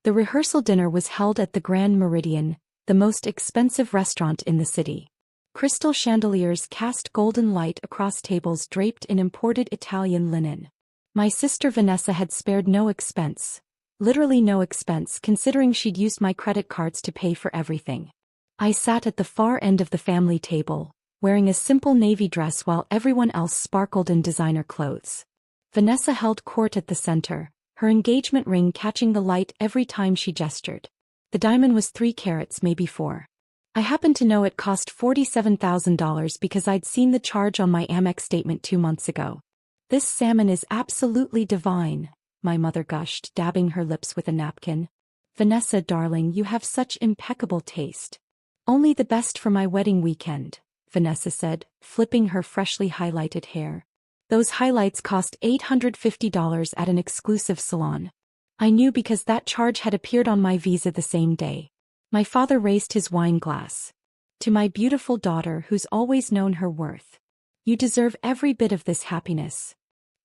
The rehearsal dinner was held at the Grand Meridian, the most expensive restaurant in the city. Crystal chandeliers cast golden light across tables draped in imported Italian linen. My sister Vanessa had spared no expense. Literally no expense considering she'd used my credit cards to pay for everything. I sat at the far end of the family table, wearing a simple navy dress while everyone else sparkled in designer clothes. Vanessa held court at the center, her engagement ring catching the light every time she gestured. The diamond was 3 carats, maybe 4. I happened to know it cost $47,000 because I'd seen the charge on my Amex statement 2 months ago. "This salmon is absolutely divine," my mother gushed, dabbing her lips with a napkin. "Vanessa, darling, you have such impeccable taste." "Only the best for my wedding weekend," Vanessa said, flipping her freshly highlighted hair. "Those highlights cost $850 at an exclusive salon." I knew because that charge had appeared on my visa the same day. My father raised his wine glass. "To my beautiful daughter who's always known her worth. You deserve every bit of this happiness."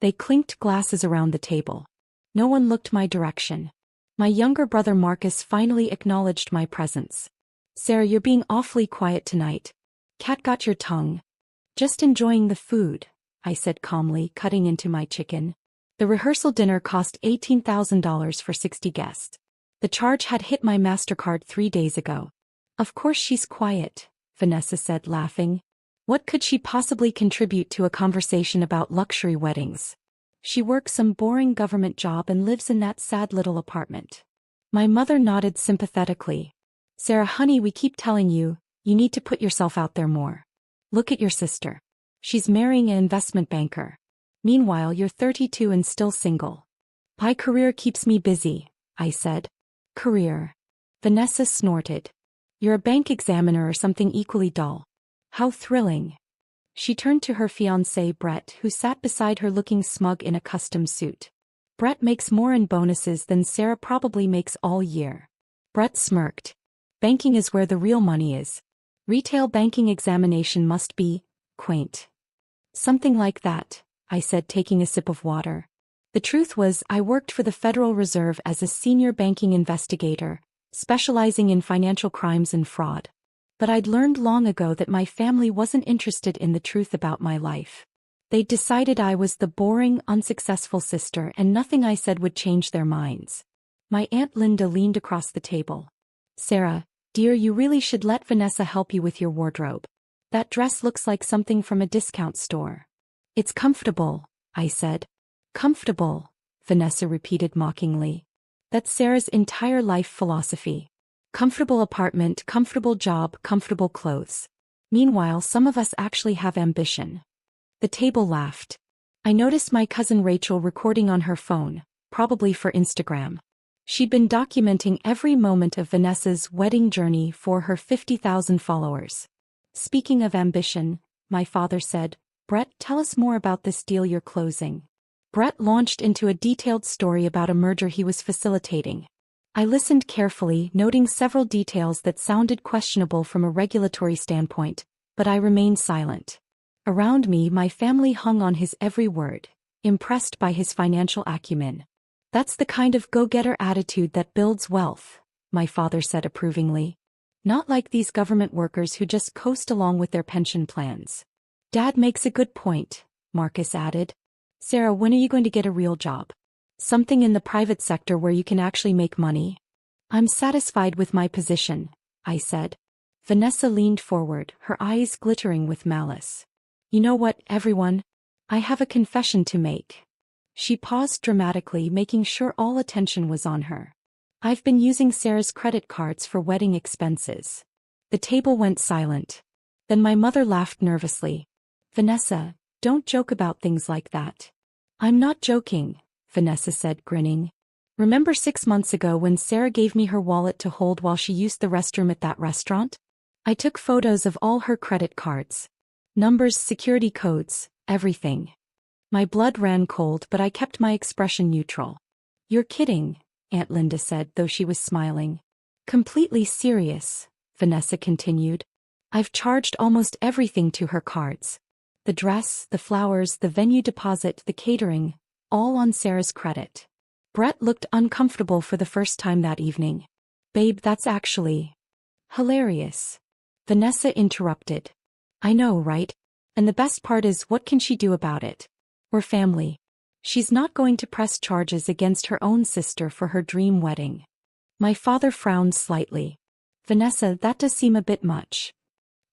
They clinked glasses around the table. No one looked my direction. My younger brother Marcus finally acknowledged my presence. "Sarah, you're being awfully quiet tonight. Cat got your tongue." "Just enjoying the food," I said calmly, cutting into my chicken. The rehearsal dinner cost $18,000 for 60 guests. The charge had hit my MasterCard 3 days ago. "Of course she's quiet," Vanessa said, laughing. "What could she possibly contribute to a conversation about luxury weddings? She works some boring government job and lives in that sad little apartment." My mother nodded sympathetically. "Sarah, honey, we keep telling you, you need to put yourself out there more. Look at your sister. She's marrying an investment banker. Meanwhile, you're 32 and still single." "My career keeps me busy," I said. "Career?" Vanessa snorted. "You're a bank examiner or something equally dull." "How thrilling." She turned to her fiancé Brett, who sat beside her looking smug in a custom suit. "Brett makes more in bonuses than Sarah probably makes all year." Brett smirked. "Banking is where the real money is. Retail banking examination must be quaint." "Something like that," I said, taking a sip of water. The truth was, I worked for the Federal Reserve as a senior banking investigator, specializing in financial crimes and fraud. But I'd learned long ago that my family wasn't interested in the truth about my life. They'd decided I was the boring, unsuccessful sister and nothing I said would change their minds. My Aunt Linda leaned across the table. "Sarah, dear, you really should let Vanessa help you with your wardrobe. That dress looks like something from a discount store." "It's comfortable," I said. "Comfortable," Vanessa repeated mockingly. "That's Sarah's entire life philosophy. Comfortable apartment, comfortable job, comfortable clothes. Meanwhile, some of us actually have ambition." The table laughed. I noticed my cousin Rachel recording on her phone, probably for Instagram. She'd been documenting every moment of Vanessa's wedding journey for her 50,000 followers. "Speaking of ambition," my father said, "Brett, tell us more about this deal you're closing." Brett launched into a detailed story about a merger he was facilitating. I listened carefully, noting several details that sounded questionable from a regulatory standpoint, but I remained silent. Around me, my family hung on his every word, impressed by his financial acumen. "That's the kind of go-getter attitude that builds wealth," my father said approvingly. "Not like these government workers who just coast along with their pension plans." "Dad makes a good point," Marcus added. "Sarah, when are you going to get a real job? Something in the private sector where you can actually make money?" "I'm satisfied with my position," I said. Vanessa leaned forward, her eyes glittering with malice. "You know what, everyone? I have a confession to make." She paused dramatically, making sure all attention was on her. "I've been using Sarah's credit cards for wedding expenses." The table went silent. Then my mother laughed nervously. "Vanessa, don't joke about things like that." "I'm not joking," Vanessa said, grinning. "Remember 6 months ago when Sarah gave me her wallet to hold while she used the restroom at that restaurant? I took photos of all her credit cards. Numbers, security codes, everything." My blood ran cold, but I kept my expression neutral. "You're kidding," Aunt Linda said, though she was smiling. "Completely serious," Vanessa continued. "I've charged almost everything to her cards. The dress, the flowers, the venue deposit, the catering, all on Sarah's credit." Brett looked uncomfortable for the first time that evening. Babe, that's actually hilarious. Vanessa interrupted. I know, right? And the best part is, what can she do about it? We're family. She's not going to press charges against her own sister for her dream wedding. My father frowned slightly. Vanessa, that does seem a bit much.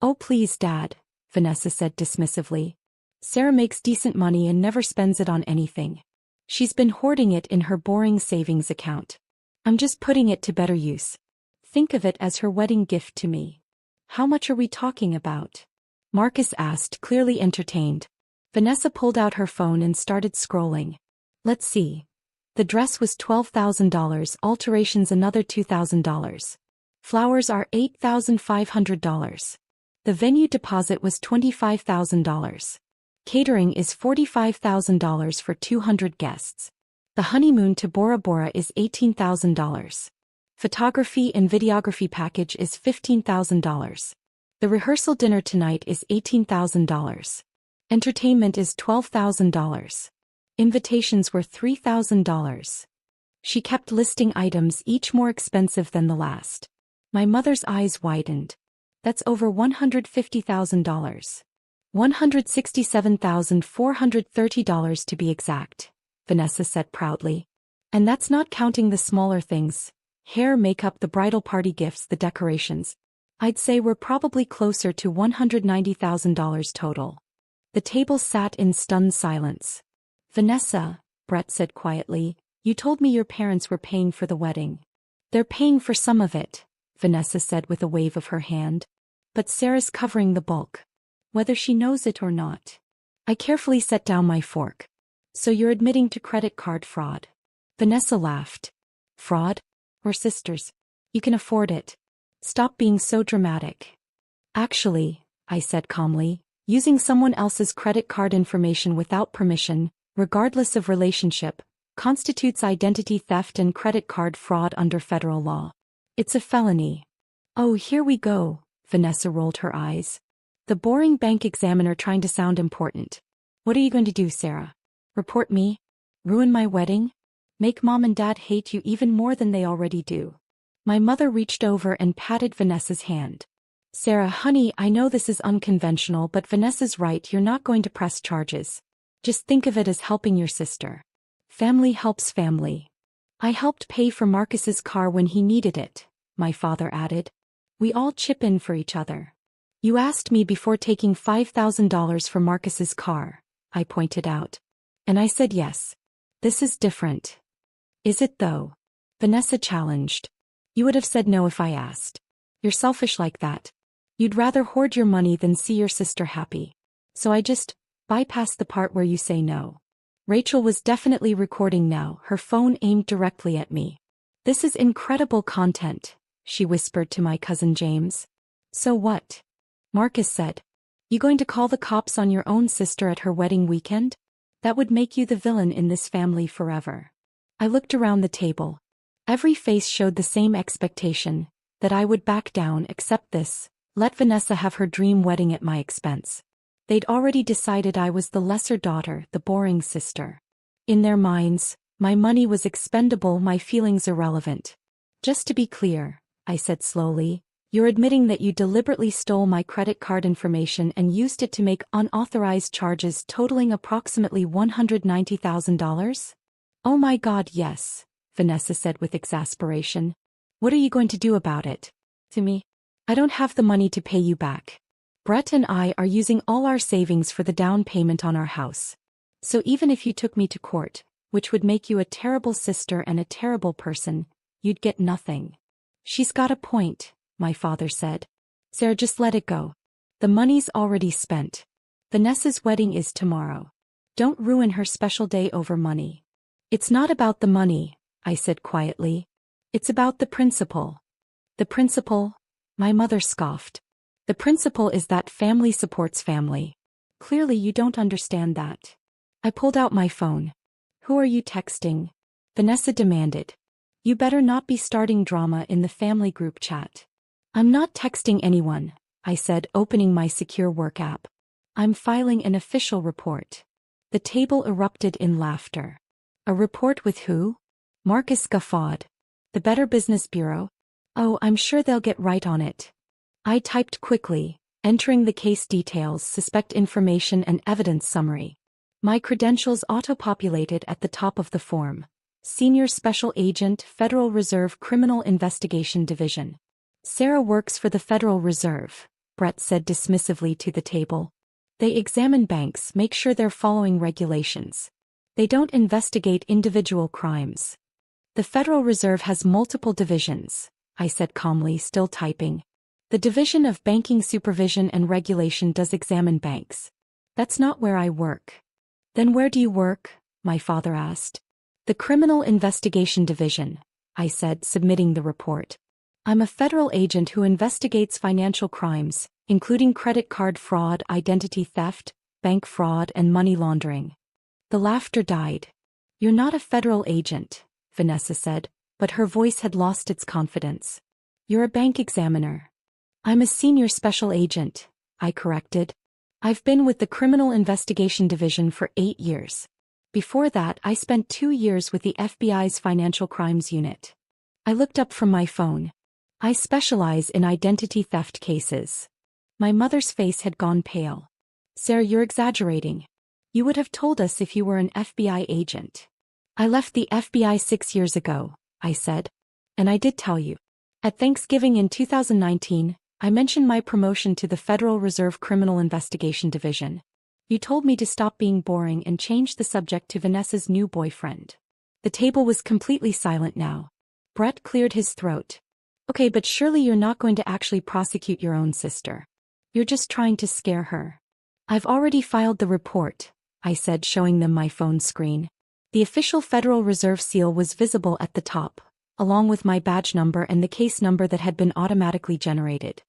Oh please, Dad, Vanessa said dismissively. Sarah makes decent money and never spends it on anything. She's been hoarding it in her boring savings account. I'm just putting it to better use. Think of it as her wedding gift to me. How much are we talking about? Marcus asked, clearly entertained. Vanessa pulled out her phone and started scrolling. Let's see. The dress was $12,000, alterations another $2,000. Flowers are $8,500. The venue deposit was $25,000. Catering is $45,000 for 200 guests. The honeymoon to Bora Bora is $18,000. Photography and videography package is $15,000. The rehearsal dinner tonight is $18,000. Entertainment is $12,000. Invitations were $3,000. She kept listing items, each more expensive than the last. My mother's eyes widened. That's over $150,000. $167,430 to be exact, Vanessa said proudly. And that's not counting the smaller things. Hair, makeup, the bridal party gifts, the decorations. I'd say we're probably closer to $190,000 total. The table sat in stunned silence. Vanessa, Brett said quietly, you told me your parents were paying for the wedding. They're paying for some of it, Vanessa said with a wave of her hand. But Sarah's covering the bulk. Whether she knows it or not. I carefully set down my fork. So you're admitting to credit card fraud? Vanessa laughed. Fraud? We're sisters. You can afford it. Stop being so dramatic. Actually, I said calmly, using someone else's credit card information without permission, regardless of relationship, constitutes identity theft and credit card fraud under federal law. It's a felony. Oh, here we go, Vanessa rolled her eyes. The boring bank examiner trying to sound important. What are you going to do, Sarah? Report me? Ruin my wedding? Make Mom and Dad hate you even more than they already do? My mother reached over and patted Vanessa's hand. Sarah, honey, I know this is unconventional, but Vanessa's right, you're not going to press charges. Just think of it as helping your sister. Family helps family. I helped pay for Marcus's car when he needed it, my father added. We all chip in for each other. You asked me before taking $5,000 for Marcus's car, I pointed out. And I said yes. This is different. Is it though? Vanessa challenged. You would have said no if I asked. You're selfish like that. You'd rather hoard your money than see your sister happy. So I just bypassed the part where you say no. Rachel was definitely recording now, her phone aimed directly at me. This is incredible content, she whispered to my cousin James. So what? Marcus said. You going to call the cops on your own sister at her wedding weekend? That would make you the villain in this family forever. I looked around the table. Every face showed the same expectation, that I would back down except this, let Vanessa have her dream wedding at my expense. They'd already decided I was the lesser daughter, the boring sister. In their minds, my money was expendable, my feelings irrelevant. Just to be clear, I said slowly, you're admitting that you deliberately stole my credit card information and used it to make unauthorized charges totaling approximately $190,000? Oh my God, yes, Vanessa said with exasperation. What are you going to do about it? To me? I don't have the money to pay you back. Brett and I are using all our savings for the down payment on our house. So even if you took me to court, which would make you a terrible sister and a terrible person, you'd get nothing. She's got a point, my father said. Sarah, just let it go. The money's already spent. Vanessa's wedding is tomorrow. Don't ruin her special day over money. It's not about the money, I said quietly. It's about the principle. The principle? My mother scoffed. The principle is that family supports family. Clearly you don't understand that. I pulled out my phone. Who are you texting? Vanessa demanded. You better not be starting drama in the family group chat. I'm not texting anyone, I said, opening my secure work app. I'm filing an official report. The table erupted in laughter. A report with who? Marcus guffawed. The Better Business Bureau? Oh, I'm sure they'll get right on it. I typed quickly, entering the case details, suspect information and evidence summary. My credentials auto-populated at the top of the form. Senior Special Agent, Federal Reserve Criminal Investigation Division. Sarah works for the Federal Reserve, Brett said dismissively to the table. They examine banks, make sure they're following regulations. They don't investigate individual crimes. The Federal Reserve has multiple divisions, I said calmly, still typing. The Division of Banking Supervision and Regulation does examine banks. That's not where I work. Then where do you work? My father asked. The Criminal Investigation Division, I said, submitting the report. I'm a federal agent who investigates financial crimes, including credit card fraud, identity theft, bank fraud, and money laundering. The laughter died. You're not a federal agent, Vanessa said, but her voice had lost its confidence. You're a bank examiner. I'm a senior special agent, I corrected. I've been with the Criminal Investigation Division for 8 years. Before that, I spent 2 years with the FBI's Financial Crimes Unit. I looked up from my phone. I specialize in identity theft cases. My mother's face had gone pale. Sarah, you're exaggerating. You would have told us if you were an FBI agent. I left the FBI 6 years ago, I said. And I did tell you. At Thanksgiving in 2019, I mentioned my promotion to the Federal Reserve Criminal Investigation Division. You told me to stop being boring and change the subject to Vanessa's new boyfriend. The table was completely silent now. Brett cleared his throat. Okay, but surely you're not going to actually prosecute your own sister. You're just trying to scare her. I've already filed the report, I said, showing them my phone screen. The official Federal Reserve seal was visible at the top, along with my badge number and the case number that had been automatically generated.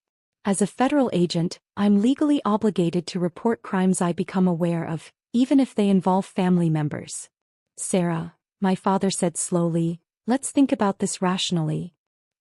As a federal agent, I'm legally obligated to report crimes I become aware of, even if they involve family members. Sarah, my father said slowly, let's think about this rationally.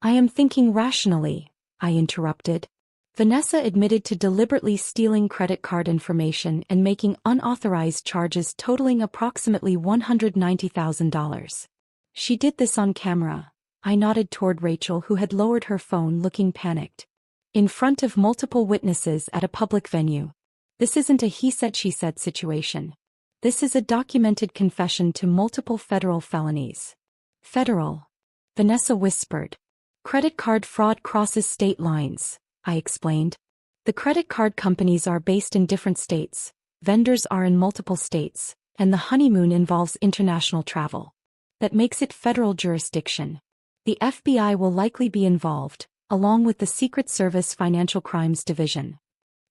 I am thinking rationally, I interrupted. Vanessa admitted to deliberately stealing credit card information and making unauthorized charges totaling approximately $190,000. She did this on camera. I nodded toward Rachel, who had lowered her phone, looking panicked. In front of multiple witnesses at a public venue. This isn't a he said she said situation. This is a documented confession to multiple federal felonies. Federal. Vanessa whispered. Credit card fraud crosses state lines, I explained. The credit card companies are based in different states, vendors are in multiple states, and the honeymoon involves international travel. That makes it federal jurisdiction. The FBI will likely be involved, along with the Secret Service Financial Crimes Division.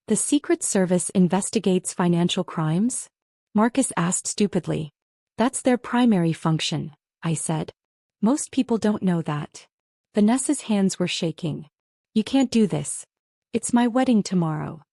The Secret Service investigates financial crimes? Marcus asked stupidly. That's their primary function, I said. Most people don't know that. Vanessa's hands were shaking. You can't do this. It's my wedding tomorrow.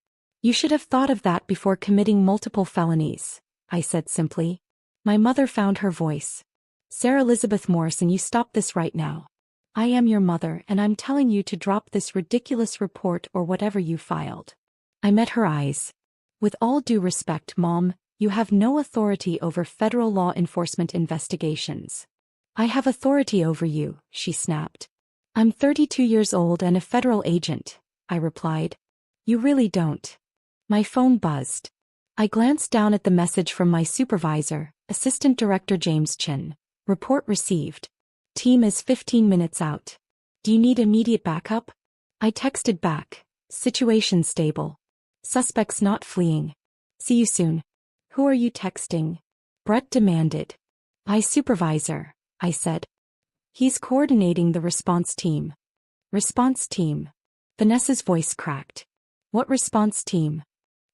You should have thought of that before committing multiple felonies, I said simply. My mother found her voice. Sarah Elizabeth Morrison, you stop this right now. I am your mother and I'm telling you to drop this ridiculous report or whatever you filed. I met her eyes. With all due respect, Mom, you have no authority over federal law enforcement investigations. I have authority over you, she snapped. I'm 32 years old and a federal agent, I replied. You really don't. My phone buzzed. I glanced down at the message from my supervisor, Assistant Director James Chin. Report received. Team is 15 minutes out. Do you need immediate backup? I texted back. Situation stable. Suspects not fleeing. See you soon. Who are you texting? Brett demanded. My supervisor, I said. He's coordinating the response team. Response team. Vanessa's voice cracked. What response team?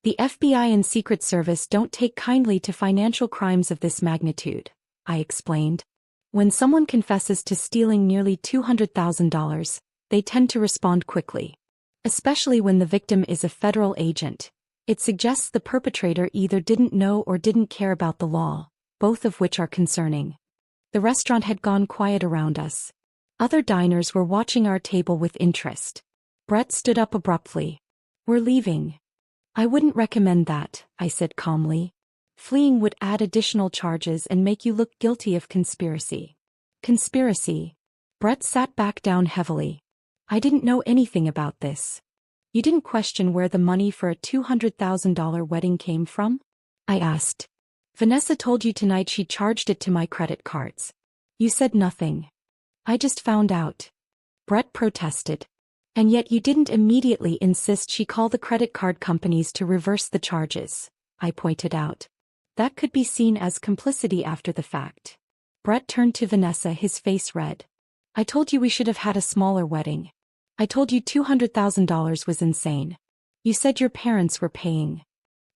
The FBI and Secret Service don't take kindly to financial crimes of this magnitude, I explained. When someone confesses to stealing nearly $200,000, they tend to respond quickly. Especially when the victim is a federal agent. It suggests the perpetrator either didn't know or didn't care about the law, both of which are concerning. The restaurant had gone quiet around us. Other diners were watching our table with interest. Brett stood up abruptly. We're leaving. I wouldn't recommend that, I said calmly. Fleeing would add additional charges and make you look guilty of conspiracy. Conspiracy. Brett sat back down heavily. I didn't know anything about this. You didn't question where the money for a $200,000 wedding came from? I asked. Vanessa told you tonight she charged it to my credit cards. You said nothing. I just found out. Brett protested. And yet you didn't immediately insist she call the credit card companies to reverse the charges, I pointed out. That could be seen as complicity after the fact. Brett turned to Vanessa, his face red. I told you we should have had a smaller wedding. I told you $200,000 was insane. You said your parents were paying.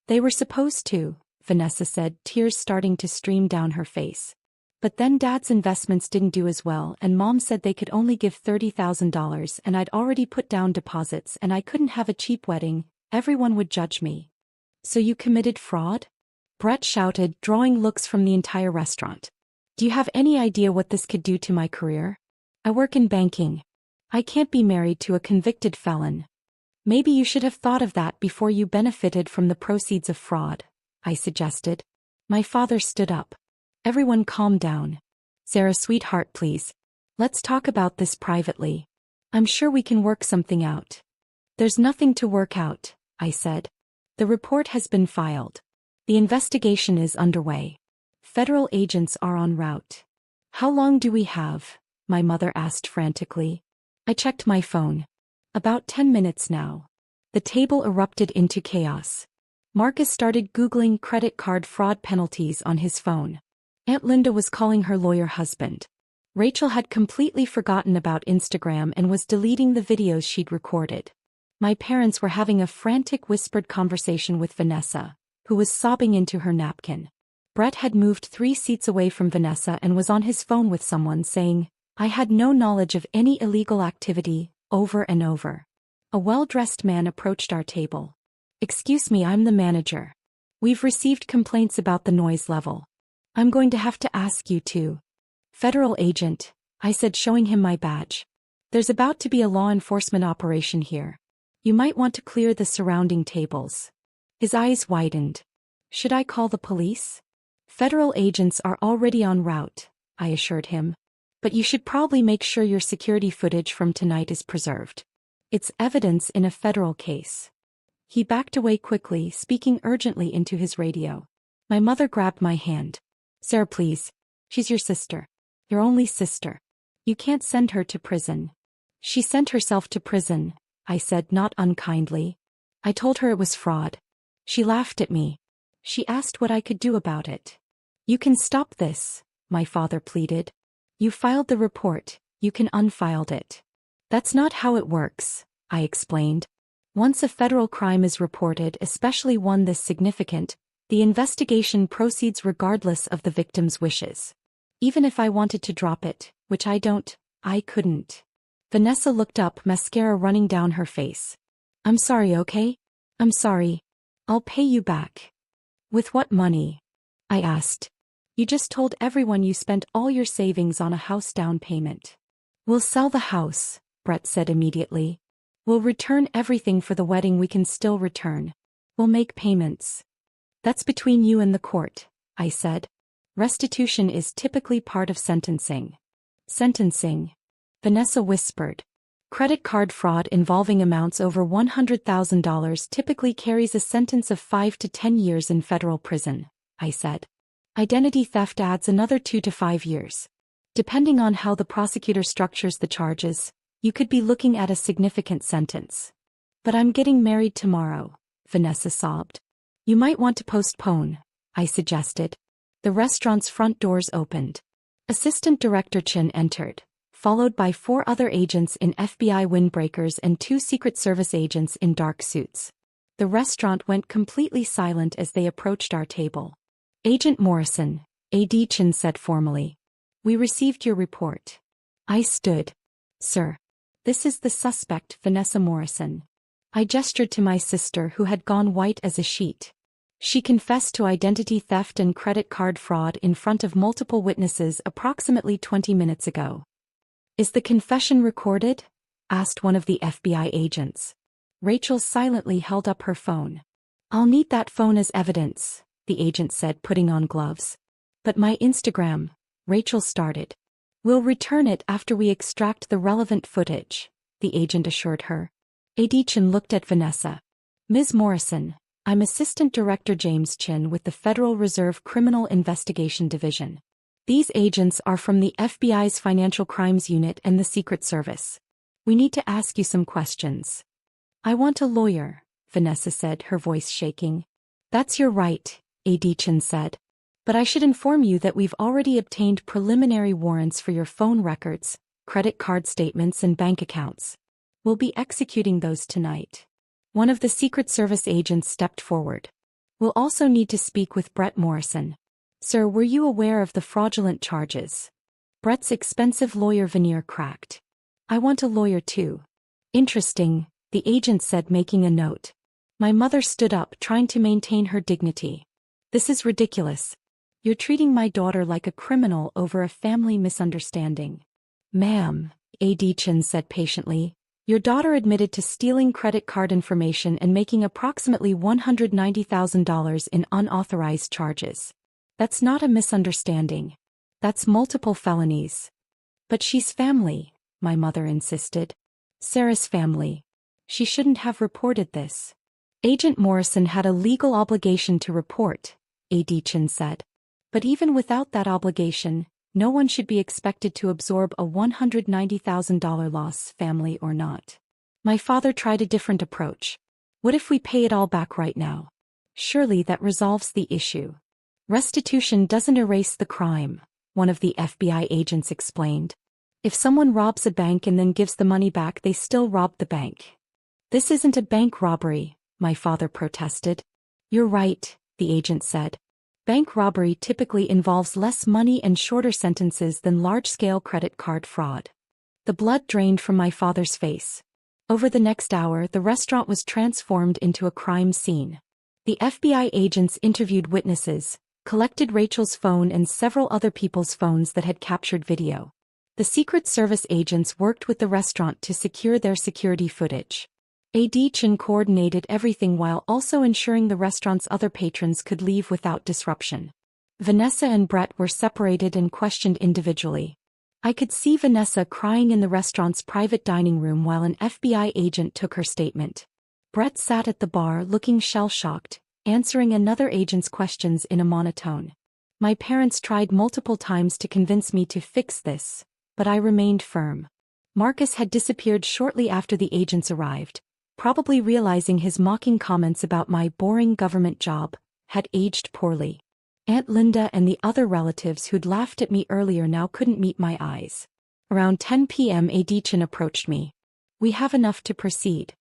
They were supposed to, Vanessa said, tears starting to stream down her face. But then Dad's investments didn't do as well and Mom said they could only give $30,000 and I'd already put down deposits and I couldn't have a cheap wedding, everyone would judge me. So you committed fraud? Brett shouted, drawing looks from the entire restaurant. Do you have any idea what this could do to my career? I work in banking. I can't be married to a convicted felon. Maybe you should have thought of that before you benefited from the proceeds of fraud, I suggested. My father stood up. Everyone calm down. Sarah, sweetheart, please. Let's talk about this privately. I'm sure we can work something out. There's nothing to work out, I said. The report has been filed. The investigation is underway. Federal agents are en route. How long do we have? My mother asked frantically. I checked my phone. About 10 minutes now. The table erupted into chaos. Marcus started Googling credit card fraud penalties on his phone. Aunt Linda was calling her lawyer husband. Rachel had completely forgotten about Instagram and was deleting the videos she'd recorded. My parents were having a frantic whispered conversation with Vanessa, who was sobbing into her napkin. Brett had moved 3 seats away from Vanessa and was on his phone with someone saying, I had no knowledge of any illegal activity, over and over. A well-dressed man approached our table. Excuse me, I'm the manager. We've received complaints about the noise level. I'm going to have to ask you to. Federal agent, I said, showing him my badge. There's about to be a law enforcement operation here. You might want to clear the surrounding tables. His eyes widened. Should I call the police? Federal agents are already en route, I assured him. But you should probably make sure your security footage from tonight is preserved. It's evidence in a federal case. He backed away quickly, speaking urgently into his radio. My mother grabbed my hand. Sarah, please. She's your sister. Your only sister. You can't send her to prison. She sent herself to prison, I said, not unkindly. I told her it was fraud. She laughed at me. She asked what I could do about it. You can stop this, my father pleaded. You filed the report, you can unfile it. That's not how it works, I explained. Once a federal crime is reported, especially one this significant, the investigation proceeds regardless of the victim's wishes. Even if I wanted to drop it, which I don't, I couldn't. Vanessa looked up, mascara running down her face. I'm sorry, okay? I'm sorry. I'll pay you back. With what money? I asked. You just told everyone you spent all your savings on a house down payment. We'll sell the house, Brett said immediately. We'll return everything for the wedding we can still return. We'll make payments. That's between you and the court, I said. Restitution is typically part of sentencing. Sentencing? Vanessa whispered. Credit card fraud involving amounts over $100,000 typically carries a sentence of 5 to 10 years in federal prison, I said. Identity theft adds another 2 to 5 years. Depending on how the prosecutor structures the charges, you could be looking at a significant sentence. But I'm getting married tomorrow, Vanessa sobbed. You might want to postpone, I suggested. The restaurant's front doors opened. Assistant Director Chin entered, followed by 4 other agents in FBI windbreakers and 2 Secret Service agents in dark suits. The restaurant went completely silent as they approached our table. Agent Morrison, A.D. Chin said formally. We received your report. I stood. Sir. This is the suspect, Vanessa Morrison. I gestured to my sister, who had gone white as a sheet. She confessed to identity theft and credit card fraud in front of multiple witnesses approximately 20 minutes ago. Is the confession recorded? Asked one of the FBI agents. Rachel silently held up her phone. I'll need that phone as evidence, the agent said, putting on gloves. But my Instagram, Rachel started. We'll return it after we extract the relevant footage, the agent assured her. Chin looked at Vanessa. Ms. Morrison, I'm Assistant Director James Chin with the Federal Reserve Criminal Investigation Division. These agents are from the FBI's Financial Crimes Unit and the Secret Service. We need to ask you some questions. I want a lawyer, Vanessa said, her voice shaking. That's your right, Chin said. But I should inform you that we've already obtained preliminary warrants for your phone records, credit card statements and bank accounts. We'll be executing those tonight. One of the Secret Service agents stepped forward. We'll also need to speak with Brett Morrison. Sir, were you aware of the fraudulent charges? Brett's expensive lawyer veneer cracked. I want a lawyer too. Interesting, the agent said, making a note. My mother stood up, trying to maintain her dignity. This is ridiculous. You're treating my daughter like a criminal over a family misunderstanding. Ma'am, Chin said patiently, your daughter admitted to stealing credit card information and making approximately $190,000 in unauthorized charges. That's not a misunderstanding. That's multiple felonies. But she's family, my mother insisted. Sarah's family. She shouldn't have reported this. Agent Morrison had a legal obligation to report, Chin said. But even without that obligation, no one should be expected to absorb a $190,000 loss, family or not. My father tried a different approach. What if we pay it all back right now? Surely that resolves the issue. Restitution doesn't erase the crime, one of the FBI agents explained. If someone robs a bank and then gives the money back, they still robbed the bank. This isn't a bank robbery, my father protested. You're right, the agent said. Bank robbery typically involves less money and shorter sentences than large-scale credit card fraud. The blood drained from my father's face. Over the next hour, the restaurant was transformed into a crime scene. The FBI agents interviewed witnesses, collected Rachel's phone and several other people's phones that had captured video. The Secret Service agents worked with the restaurant to secure their security footage. Chin coordinated everything while also ensuring the restaurant's other patrons could leave without disruption. Vanessa and Brett were separated and questioned individually. I could see Vanessa crying in the restaurant's private dining room while an FBI agent took her statement. Brett sat at the bar looking shell-shocked, answering another agent's questions in a monotone. My parents tried multiple times to convince me to fix this, but I remained firm. Marcus had disappeared shortly after the agents arrived, probably realizing his mocking comments about my boring government job had aged poorly. Aunt Linda and the other relatives who'd laughed at me earlier now couldn't meet my eyes. Around 10 p.m. Chin approached me. We have enough to proceed.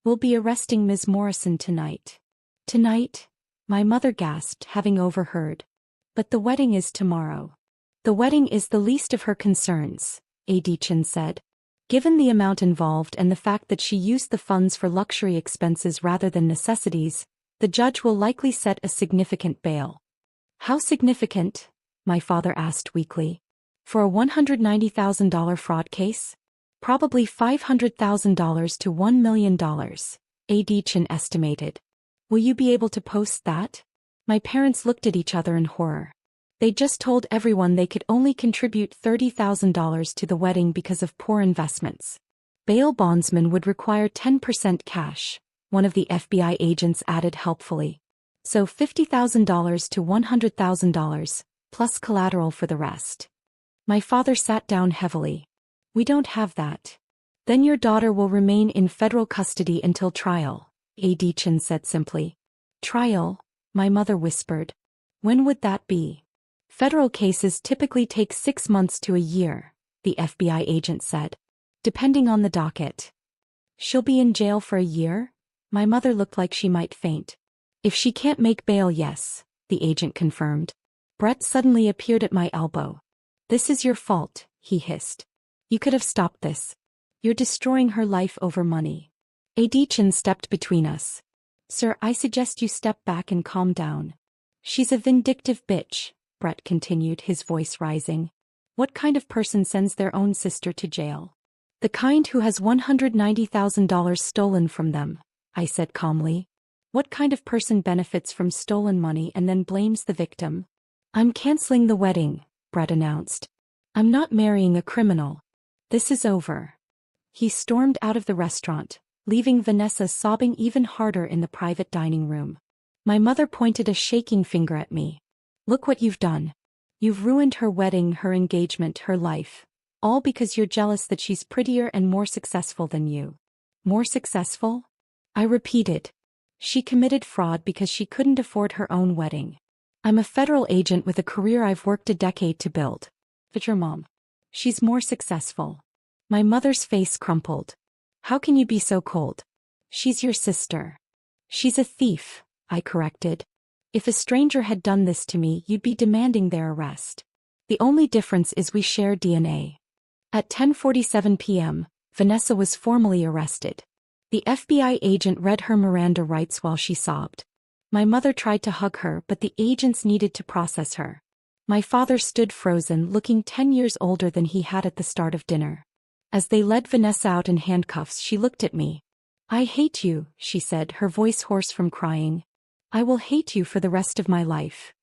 We'll be arresting Ms. Morrison tonight. Tonight? My mother gasped, having overheard. But the wedding is tomorrow. The wedding is the least of her concerns, Chin said. Given the amount involved and the fact that she used the funds for luxury expenses rather than necessities, the judge will likely set a significant bail. How significant? My father asked weakly. For a $190,000 fraud case? Probably $500,000 to $1 million, Chin estimated. Will you be able to post that? My parents looked at each other in horror. They just told everyone they could only contribute $30,000 to the wedding because of poor investments. Bail bondsmen would require 10% cash, one of the FBI agents added helpfully. So $50,000 to $100,000, plus collateral for the rest. My father sat down heavily. We don't have that. Then your daughter will remain in federal custody until trial, Chin said simply. Trial? My mother whispered. When would that be? Federal cases typically take 6 months to a year, the FBI agent said. Depending on the docket. She'll be in jail for a year? My mother looked like she might faint. If she can't make bail, yes, the agent confirmed. Brett suddenly appeared at my elbow. This is your fault, he hissed. You could have stopped this. You're destroying her life over money. Chin stepped between us. Sir, I suggest you step back and calm down. She's a vindictive bitch, Brett continued, his voice rising. What kind of person sends their own sister to jail? The kind who has $190,000 stolen from them, I said calmly. What kind of person benefits from stolen money and then blames the victim? I'm canceling the wedding, Brett announced. I'm not marrying a criminal. This is over. He stormed out of the restaurant, leaving Vanessa sobbing even harder in the private dining room. My mother pointed a shaking finger at me. Look what you've done. You've ruined her wedding, her engagement, her life. All because you're jealous that she's prettier and more successful than you. More successful? I repeated. She committed fraud because she couldn't afford her own wedding. I'm a federal agent with a career I've worked a decade to build. But your mom. She's more successful. My mother's face crumpled. How can you be so cold? She's your sister. She's a thief, I corrected. If a stranger had done this to me, you'd be demanding their arrest. The only difference is we share DNA. At 10:47 p.m., Vanessa was formally arrested. The FBI agent read her Miranda rights while she sobbed. My mother tried to hug her, but the agents needed to process her. My father stood frozen, looking 10 years older than he had at the start of dinner. As they led Vanessa out in handcuffs, she looked at me. I hate you, she said, her voice hoarse from crying. I will hate you for the rest of my life.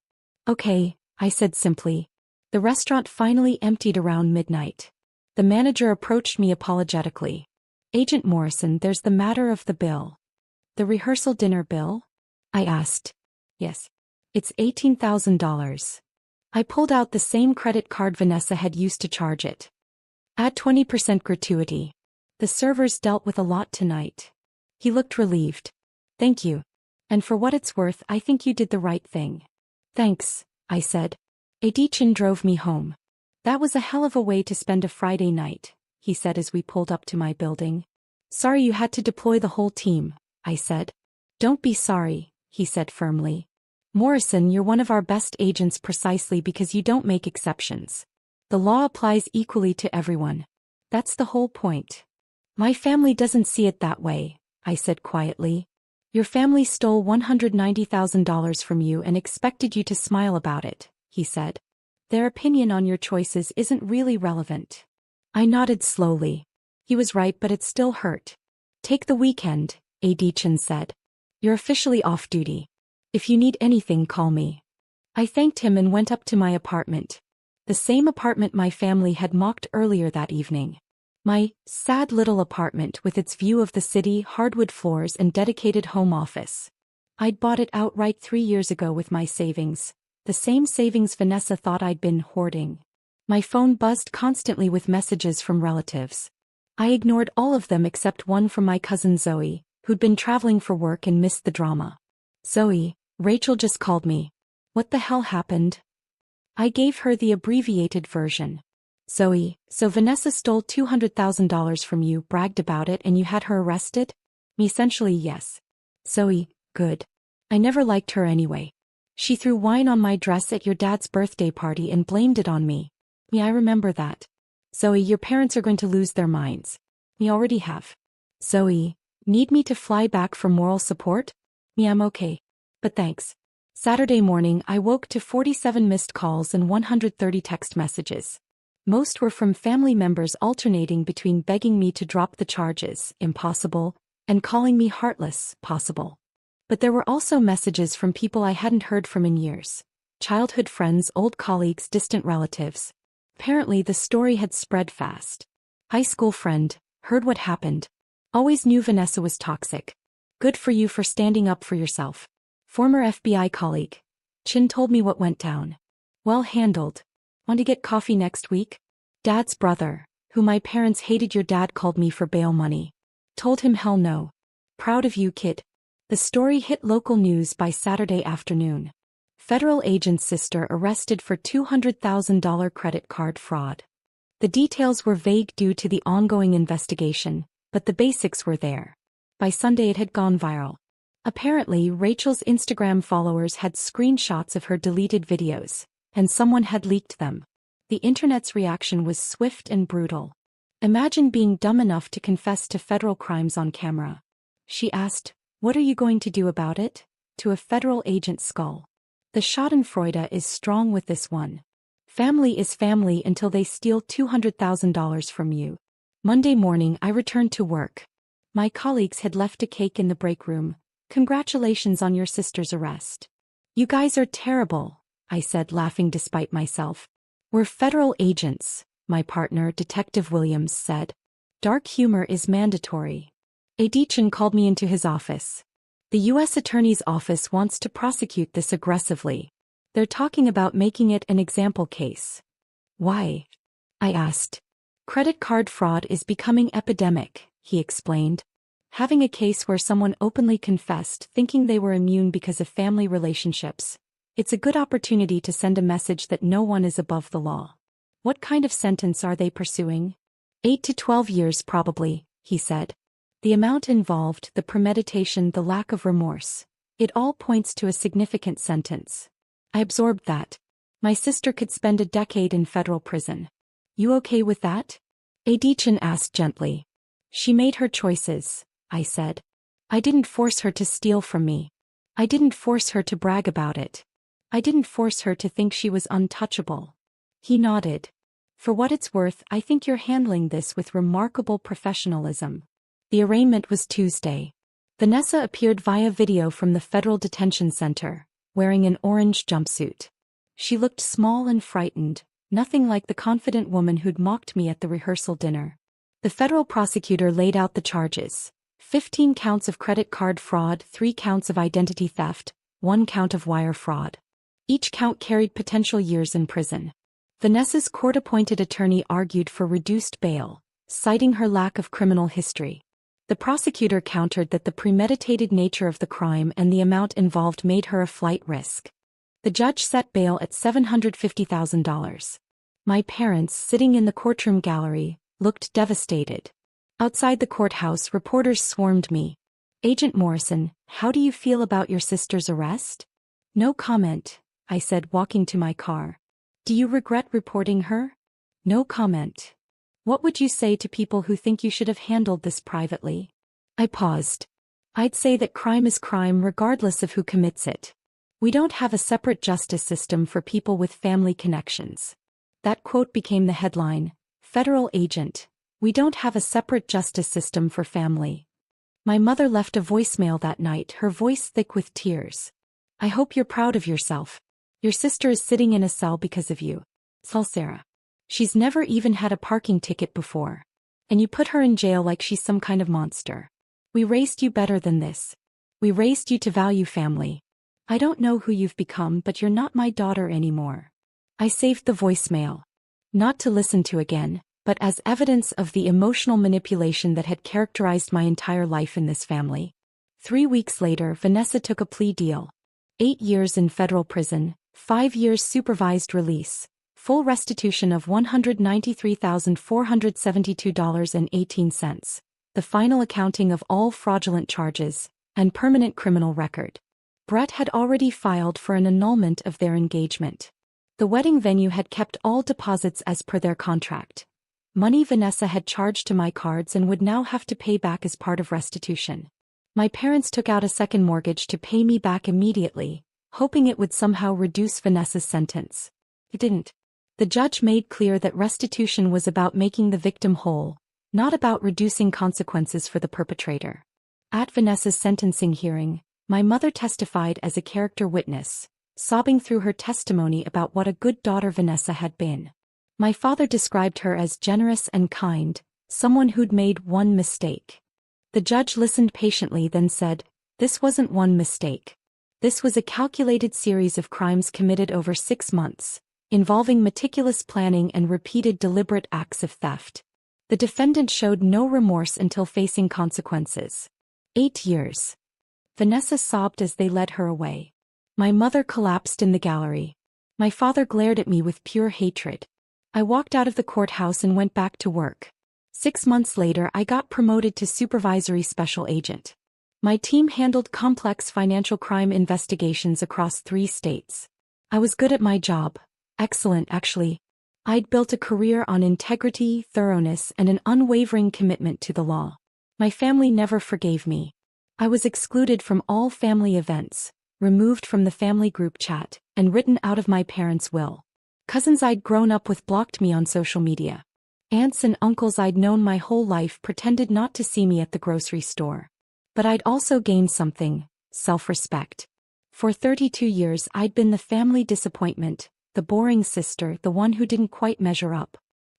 Okay, I said simply. The restaurant finally emptied around midnight. The manager approached me apologetically. Agent Morrison, there's the matter of the bill. The rehearsal dinner bill? I asked. Yes. It's $18,000. I pulled out the same credit card Vanessa had used to charge it. Add 20% gratuity. The servers dealt with a lot tonight. He looked relieved. Thank you. And for what it's worth, I think you did the right thing. Thanks, I said. Adichin drove me home. That was a hell of a way to spend a Friday night, he said as we pulled up to my building. Sorry you had to deploy the whole team, I said. Don't be sorry, he said firmly. Morrison, you're one of our best agents precisely because you don't make exceptions. The law applies equally to everyone. That's the whole point. My family doesn't see it that way, I said quietly. Your family stole $190,000 from you and expected you to smile about it, he said. Their opinion on your choices isn't really relevant. I nodded slowly. He was right, but it still hurt. Take the weekend, Adichin said. You're officially off duty. If you need anything, call me. I thanked him and went up to my apartment. The same apartment my family had mocked earlier that evening. My sad little apartment with its view of the city, hardwood floors and dedicated home office. I'd bought it outright 3 years ago with my savings, the same savings Vanessa thought I'd been hoarding. My phone buzzed constantly with messages from relatives. I ignored all of them except one from my cousin Zoe, who'd been traveling for work and missed the drama. Zoe, Rachel just called me. What the hell happened? I gave her the abbreviated version. Zoe, so Vanessa stole $200,000 from you, bragged about it, and you had her arrested? Me, essentially, yes. Zoe, good. I never liked her anyway. She threw wine on my dress at your dad's birthday party and blamed it on me. Me, I remember that. Zoe, your parents are going to lose their minds. Me, already have. Zoe, need me to fly back for moral support? Me, I'm okay. But thanks. Saturday morning, I woke to 47 missed calls and 130 text messages. Most were from family members alternating between begging me to drop the charges, impossible, and calling me heartless, possible. But there were also messages from people I hadn't heard from in years. Childhood friends, old colleagues, distant relatives. Apparently the story had spread fast. High school friend, heard what happened. Always knew Vanessa was toxic. Good for you for standing up for yourself. Former FBI colleague. Chin told me what went down. Well handled. Want to get coffee next week? Dad's brother, who my parents hated, your dad called me for bail money. Told him hell no. Proud of you, kid. The story hit local news by Saturday afternoon. Federal agent's sister arrested for $200,000 credit card fraud. The details were vague due to the ongoing investigation, but the basics were there. By Sunday it had gone viral. Apparently, Rachel's Instagram followers had screenshots of her deleted videos, and someone had leaked them. The internet's reaction was swift and brutal. Imagine being dumb enough to confess to federal crimes on camera. She asked, "What are you going to do about it?" to a federal agent's skull. The schadenfreude is strong with this one. Family is family until they steal $200,000 from you. Monday morning I returned to work. My colleagues had left a cake in the break room. Congratulations on your sister's arrest. You guys are terrible, I said, laughing despite myself. We're federal agents, my partner, Detective Williams, said. Dark humor is mandatory. Adichin called me into his office. The U.S. Attorney's Office wants to prosecute this aggressively. They're talking about making it an example case. Why? I asked. Credit card fraud is becoming epidemic, he explained. Having a case where someone openly confessed thinking they were immune because of family relationships. It's a good opportunity to send a message that no one is above the law. What kind of sentence are they pursuing? 8 to 12 years probably, he said. The amount involved, the premeditation, the lack of remorse. It all points to a significant sentence. I absorbed that. My sister could spend a decade in federal prison. You okay with that? Adichin asked gently. She made her choices, I said. I didn't force her to steal from me. I didn't force her to brag about it. I didn't force her to think she was untouchable. He nodded. For what it's worth, I think you're handling this with remarkable professionalism. The arraignment was Tuesday. Vanessa appeared via video from the Federal Detention Center, wearing an orange jumpsuit. She looked small and frightened, nothing like the confident woman who'd mocked me at the rehearsal dinner. The federal prosecutor laid out the charges: 15 counts of credit card fraud, 3 counts of identity theft, 1 count of wire fraud. Each count carried potential years in prison. Vanessa's court-appointed attorney argued for reduced bail, citing her lack of criminal history. The prosecutor countered that the premeditated nature of the crime and the amount involved made her a flight risk. The judge set bail at $750,000. My parents, sitting in the courtroom gallery, looked devastated. Outside the courthouse, reporters swarmed me. Agent Morrison, how do you feel about your sister's arrest? No comment, I said, walking to my car. Do you regret reporting her? No comment. What would you say to people who think you should have handled this privately? I paused. I'd say that crime is crime regardless of who commits it. We don't have a separate justice system for people with family connections. That quote became the headline. Federal agent. We don't have a separate justice system for family. My mother left a voicemail that night, her voice thick with tears. I hope you're proud of yourself. Your sister is sitting in a cell because of you. Sarah. She's never even had a parking ticket before. And you put her in jail like she's some kind of monster. We raised you better than this. We raised you to value family. I don't know who you've become, but you're not my daughter anymore. I saved the voicemail. Not to listen to again, but as evidence of the emotional manipulation that had characterized my entire life in this family. 3 weeks later, Vanessa took a plea deal. 8 years in federal prison, 5 years supervised release. Full restitution of $193,472.18, the final accounting of all fraudulent charges, and permanent criminal record. Brett had already filed for an annulment of their engagement. The wedding venue had kept all deposits as per their contract. Money Vanessa had charged to my cards and would now have to pay back as part of restitution. My parents took out a second mortgage to pay me back immediately, hoping it would somehow reduce Vanessa's sentence. It didn't. The judge made clear that restitution was about making the victim whole, not about reducing consequences for the perpetrator. At Vanessa's sentencing hearing, my mother testified as a character witness, sobbing through her testimony about what a good daughter Vanessa had been. My father described her as generous and kind, someone who'd made one mistake. The judge listened patiently, then said, "This wasn't one mistake. This was a calculated series of crimes committed over 6 months. Involving meticulous planning and repeated deliberate acts of theft. The defendant showed no remorse until facing consequences. 8 years. Vanessa sobbed as they led her away. My mother collapsed in the gallery. My father glared at me with pure hatred. I walked out of the courthouse and went back to work. 6 months later, I got promoted to supervisory special agent. My team handled complex financial crime investigations across 3 states. I was good at my job. Excellent, actually. I'd built a career on integrity, thoroughness, and an unwavering commitment to the law. My family never forgave me. I was excluded from all family events, removed from the family group chat, and written out of my parents' will. Cousins I'd grown up with blocked me on social media. Aunts and uncles I'd known my whole life pretended not to see me at the grocery store. But I'd also gained something: self-respect. For 32 years I'd been the family disappointment, the boring sister, the one who didn't quite measure up.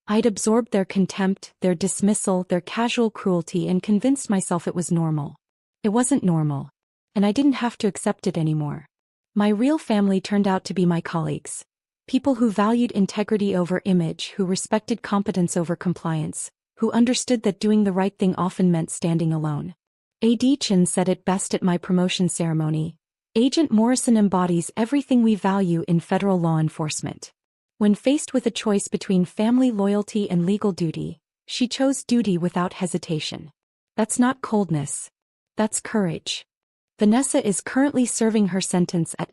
I'd absorbed their contempt, their dismissal, their casual cruelty, and convinced myself it was normal. It wasn't normal. And I didn't have to accept it anymore. My real family turned out to be my colleagues. People who valued integrity over image, who respected competence over compliance, who understood that doing the right thing often meant standing alone. A.D. Chin said it best at my promotion ceremony: Agent Morrison embodies everything we value in federal law enforcement. When faced with a choice between family loyalty and legal duty, she chose duty without hesitation. That's not coldness. That's courage. Vanessa is currently serving her sentence at